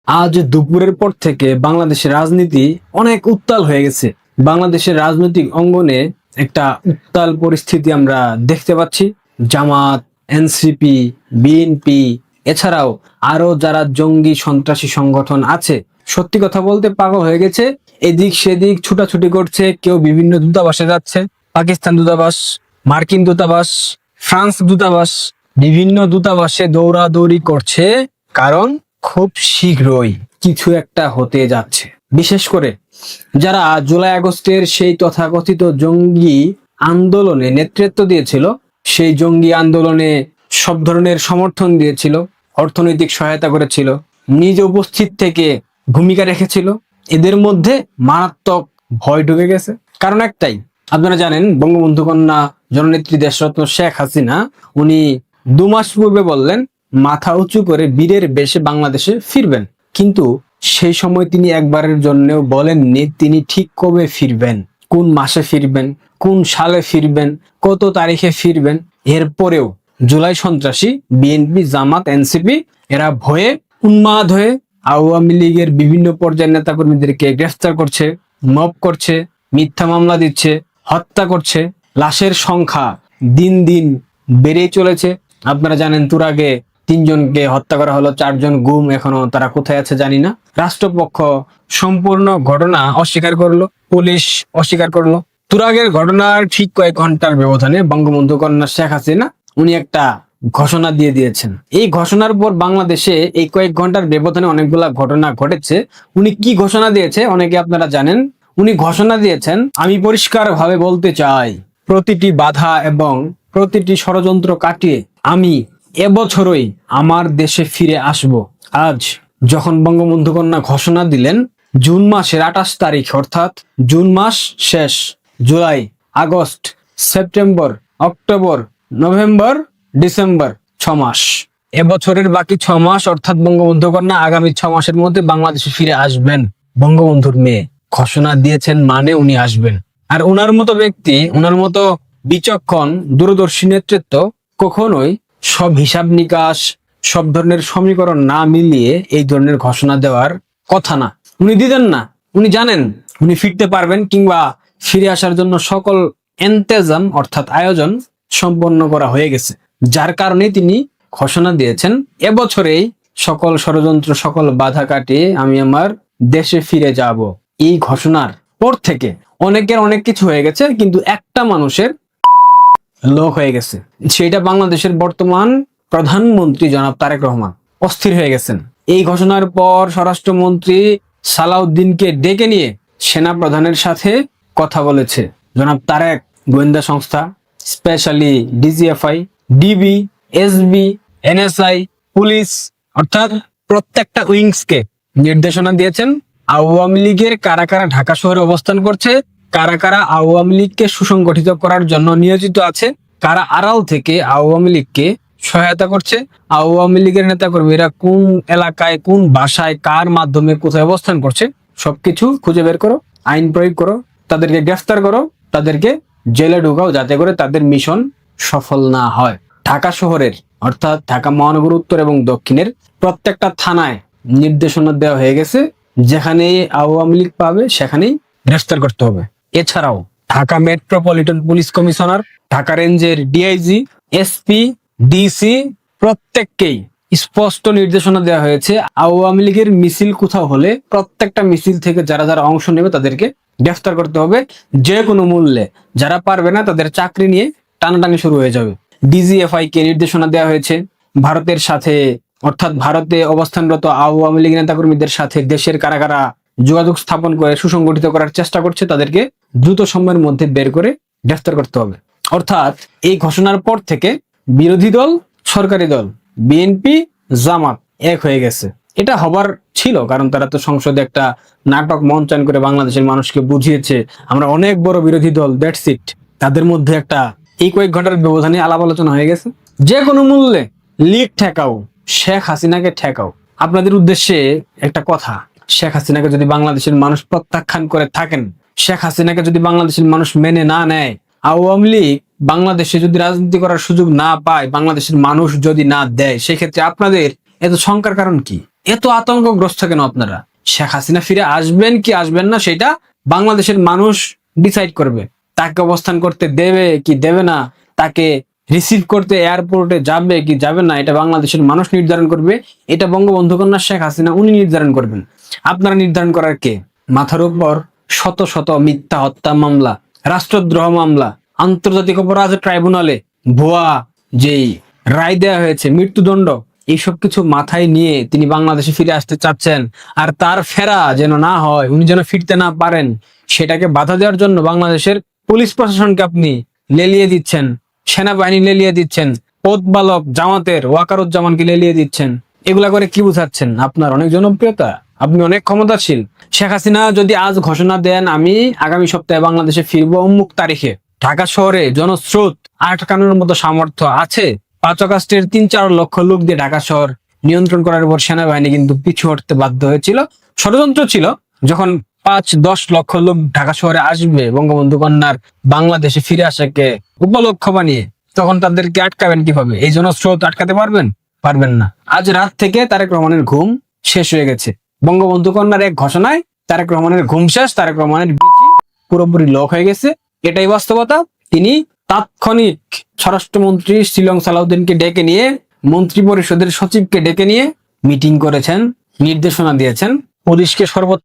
আজ দুপুরের পর থেকে বাংলাদেশের রাজনীতি অনেক উত্তাল হয়ে গেছে। বাংলাদেশের রাজনৈতিক অঙ্গনে একটা উত্তাল পরিস্থিতি আমরা দেখতে পাচ্ছি। জামাত, এনসিপি, বিএনপি এছাড়াও আরো যারা জঙ্গি সন্ত্রাসী সংগঠন আছে, সত্যি কথা বলতে পাগল হয়ে গেছে। এদিক সেদিক ছুটাছুটি করছে, কেউ বিভিন্ন দূতাবাসে যাচ্ছে, পাকিস্তান দূতাবাস, মার্কিন দূতাবাস, ফ্রান্স দূতাবাস, বিভিন্ন দূতাবাসে দৌড়াদৌড়ি করছে, কারণ খুব শীঘ্রই কিছু একটা হতে যাচ্ছে। বিশেষ করে যারা জুলাই আগস্টের সেই তথাকথিত জঙ্গি আন্দোলনে নেতৃত্ব দিয়েছিল, সেই জঙ্গি আন্দোলনে সব ধরনের সমর্থন দিয়েছিল, অর্থনৈতিক সহায়তা করেছিল, নিজ উপস্থিত থেকে ভূমিকা রেখেছিল, এদের মধ্যে মারাত্মক ভয় ঢুকে গেছে। কারণ একটাই, আপনারা জানেন বঙ্গবন্ধু কন্যা জননেত্রী দেশরত্ন শেখ হাসিনা উনি 2 মাস পূর্বে বললেন মাথা উঁচু করে বীরের বেশে বাংলাদেশে ফিরবেন, কিন্তু সেই সময় তিনি একবারের জন্যও বলেননি তিনি ঠিক কবে ফিরবেন, কোন মাসে ফিরবেন, কোন সালে ফিরবেন, কত তারিখে ফিরবেন। এরপরেও জুলাই সন্ত্রাসী বিএনপি, জামাত, এনসিপি এরা ভয়ে উন্মাদ হয়ে আওয়ামী লীগের বিভিন্ন পর্যায়ের নেতাকর্মীদেরকে গ্রেফতার করছে, মব করছে, মিথ্যা মামলা দিচ্ছে, হত্যা করছে। লাশের সংখ্যা দিন দিন বেড়েই চলেছে। আপনারা জানেন তুরাগে 3 জনকে হত্যা করা হলো, 4 জন গুম, এখনো তারা কোথায় আছে জানি না। রাষ্ট্রপক্ষ সম্পূর্ণ ঘটনা অস্বীকার করলো, পুলিশ অস্বীকার করলো। তুরাগের ঘটনার ঠিক কয়েক ঘন্টার ব্যবধানে বঙ্গবন্ধু কন্যা শেখ হাসিনা উনি একটা ঘোষণা দিয়ে দিয়েছেন। এই ঘোষণার পর বাংলাদেশে এই কয়েক ঘন্টার ব্যবধানে অনেকগুলা ঘটনা ঘটেছে। উনি কি ঘোষণা দিয়েছে অনেকে আপনারা জানেন। উনি ঘোষণা দিয়েছেন, আমি পরিষ্কার ভাবে বলতে চাই, প্রতিটি বাধা এবং প্রতিটি ষড়যন্ত্র কাটিয়ে আমি এবছরই আমার দেশে ফিরে আসব। আজ যখন বঙ্গবন্ধু কন্যা ঘোষণা দিলেন, জুন মাসের 28 তারিখ, অর্থাৎ জুন মাস শেষ, July, August, September, October, November, December, 6 মাস। এবছরের বাকি 6 মাস অর্থাৎ বঙ্গবন্ধু কন্যা আগামী 6 মাসের মধ্যে বাংলাদেশে ফিরে আসবেন। বঙ্গবন্ধুর মেয়ে ঘোষণা দিয়েছেন মানে উনি আসবেন। আর ওনার মতো ব্যক্তি, ওনার মতো বিচক্ষণ দূরদর্শী নেতৃত্ব কখনোই সব হিসাব নিকাশ, সব ধরনের সমীকরণ না মিলিয়ে এই ধরনের ঘোষণা দেওয়ার কথা না। উনি দিতেন না। উনি জানেন উনি ফিরতে পারবেন, কিংবা ফিরে আসার জন্য সকল এন্তেজাম অর্থাৎ আয়োজন সম্পন্ন করা হয়ে গেছে, যার কারণে তিনি ঘোষণা দিয়েছেন এবছরেই সকল ষড়যন্ত্র, সকল বাধা কাটিয়ে আমি আমার দেশে ফিরে যাব। এই ঘোষণার পর থেকে অনেকের অনেক কিছু হয়ে গেছে, কিন্তু একটা মানুষের লোক হয়ে গেছে, সেটা বাংলাদেশের বর্তমান প্রধানমন্ত্রী জনাব তারেক রহমান অস্থির হয়ে গেছেন। এই ঘোষণার পর স্বরাষ্ট্রমন্ত্রী সালাউদ্দিনকে ডেকে নিয়ে সেনা প্রধানের সাথে কথা বলেছে জনাব তারেক। গোয়েন্দা সংস্থা, specially DGFI, DB, SB, NSI, police অর্থাৎ প্রত্যেকটা উইংসকে নির্দেশনা দিয়েছেন আওয়ামী লীগের কারা কারা ঢাকা শহরে অবস্থান করছে, কারা কারা আওয়ামী লীগকে সুসংগঠিত করার জন্য নিয়োজিত আছে, কারা আড়াল থেকে আওয়ামী লীগকে সহায়তা করছে, আওয়ামী লীগের নেতাকর্মীরা কোন এলাকায়, কোন বাসায়, কার মাধ্যমে কোথায় অবস্থান করছে, সবকিছু খুঁজে বের করো, আইন প্রয়োগ করো, তাদেরকে গ্রেফতার করো, তাদেরকে জেলে ঢুকাও, যাতে করে তাদের মিশন সফল না হয়। ঢাকা শহরের অর্থাৎ ঢাকা মহানগর উত্তর এবং দক্ষিণের প্রত্যেকটা থানায় নির্দেশনা দেওয়া হয়ে গেছে, যেখানে আওয়ামী লীগ পাবে সেখানেই গ্রেফতার করতে হবে। এছাড়াও Dhaka metropolitan police commissioner, Dhaka রেঞ্জের ডিআইজি, এসপি, ডিসি প্রত্যেককেই স্পষ্ট নির্দেশনা দেওয়া হয়েছে আওয়ামী লীগের মিছিল কোথাও হলে প্রত্যেকটা মিছিল থেকে যারা যারা অংশ নেবে তাদেরকে গ্রেফতার করতে হবে যে কোনো মূল্যে। যারা পারবে না তাদের চাকরি নিয়ে টানাটানি শুরু হয়ে যাবে। ডিজিএফআই কে নির্দেশনা দেওয়া হয়েছে ভারতের সাথে অর্থাৎ ভারতে অবস্থানরত আওয়ামী লীগ নেতাকর্মীদের সাথে দেশের কারা কারা যোগাযোগ স্থাপন করে সুসংগঠিত করার চেষ্টা করছে তাদেরকে দ্রুত সময়ের মধ্যে বের করে গ্রেফতার করতে হবে। অর্থাৎ এই ঘোষণার পর থেকে বিরোধী দল, সরকারি দল, বিএনপি, জামাত এক হয়ে গেছে। এটা হবার ছিল, কারণ তারা তো সংসদে একটা নাটক মঞ্চায়ন করে বাংলাদেশের মানুষকে বুঝিয়েছে আমরা অনেক বড় বিরোধী দল, দ্যাটস ইট। তাদের মধ্যে একটা এই কয়েক ঘন্টার ব্যবধানে আলাপ আলোচনা হয়ে গেছে, যে কোনো মূল্যে লীগ ঠেকাও, শেখ হাসিনাকে ঠেকাও। আপনাদের উদ্দেশ্যে একটা কথা, শেখ হাসিনাকে যদি বাংলাদেশের মানুষ প্রত্যাখ্যান করে থাকেন, শেখ হাসিনাকে যদি বাংলাদেশের মানুষ মেনে না নেয়, আওয়ামী লীগ বাংলাদেশে যদি রাজনীতি করার সুযোগ না পায়, বাংলাদেশের মানুষ যদি না দেয়, সেক্ষেত্রে আপনাদের এত শঙ্কার কারণ কি? এত আতঙ্কগ্রস্ত কেন আপনারা? শেখ হাসিনা ফিরে আসবেন কি আসবেন না সেটা বাংলাদেশের মানুষ ডিসাইড করবে। তাকে অবস্থান করতে দেবে কি দেবে না, তাকে রিসিভ করতে এয়ারপোর্টে যাবে কি যাবে না, এটা বাংলাদেশের মানুষ নির্ধারণ করবে। এটা বঙ্গবন্ধু কন্যা শেখ হাসিনা উনি নির্ধারণ করবেন। আপনারা নির্ধারণ করার কে? মাথার উপর শত শত মিথ্যা হত্যা মামলা, রাষ্ট্রদ্রোহ মামলা, আন্তর্জাতিক অপরাধ ট্রাইব্যুনালে ভুয়া যেই রায় দেওয়া হয়েছে, মৃত্যুদণ্ড, এইসব কিছু মাথায় নিয়ে তিনি বাংলাদেশে ফিরে আসতে চাচ্ছেন। আর তার ফেরা যেন না হয়, উনি যেন ফিরতে না পারেন, সেটাকে বাধা দেওয়ার জন্য বাংলাদেশের পুলিশ প্রশাসনকে আপনি লেলিয়ে দিচ্ছেন, সেনাবাহিনী লেলিয়ে দিচ্ছেন, পথ বালক জামাতের ওয়াকারুজ্জামানকে লেলিয়ে দিচ্ছেন। এগুলা করে কি বুঝাচ্ছেন? আপনার অনেক জনপ্রিয়তা, আপনি অনেক ক্ষমতাশীল। শেখ হাসিনা যদি আজ ঘোষণা দেন আমি আগামী সপ্তাহে বাংলাদেশে ফিরবো অমুক তারিখে, ঢাকা শহরে জনস্রোত আটকানোর মতো সামর্থ্য আছে? 5 আগস্টের 3-4 লক্ষ লোক দিয়ে ঢাকা শহর নিয়ন্ত্রণ করার পর সেনাবাহিনী কিন্তু পিছু হটতে বাধ্য হয়েছিল। ষড়যন্ত্র ছিল। যখন 5-10 লক্ষ লোক ঢাকা শহরে আসবে বঙ্গবন্ধু কন্যার বাংলাদেশে ফিরে আসাকে উপলক্ষ বানিয়ে, তখন তাদেরকে আটকাবেন কিভাবে? এই জনস্রোত আটকাতে পারবেন? পারবেন না। আজ রাত থেকে তারেক রহমানের ঘুম শেষ হয়ে গেছে। বঙ্গবন্ধু কন্যার এক ঘোষণায় তারেক রহমানের ঘুম শেষ, তারেক রহমানের বিচি পুরোপুরি লক হয়ে গেছে। এটাই বাস্তবতা। তিনি তাৎক্ষণিক স্বরাষ্ট্রমন্ত্রী শিলং সালাউদ্দিনকে ডেকে নিয়ে, মন্ত্রী পরিষদের সচিবকে ডেকে নিয়ে মিটিং করেছেন, নির্দেশনা দিয়েছেন পুলিশকে সর্বোচ্চ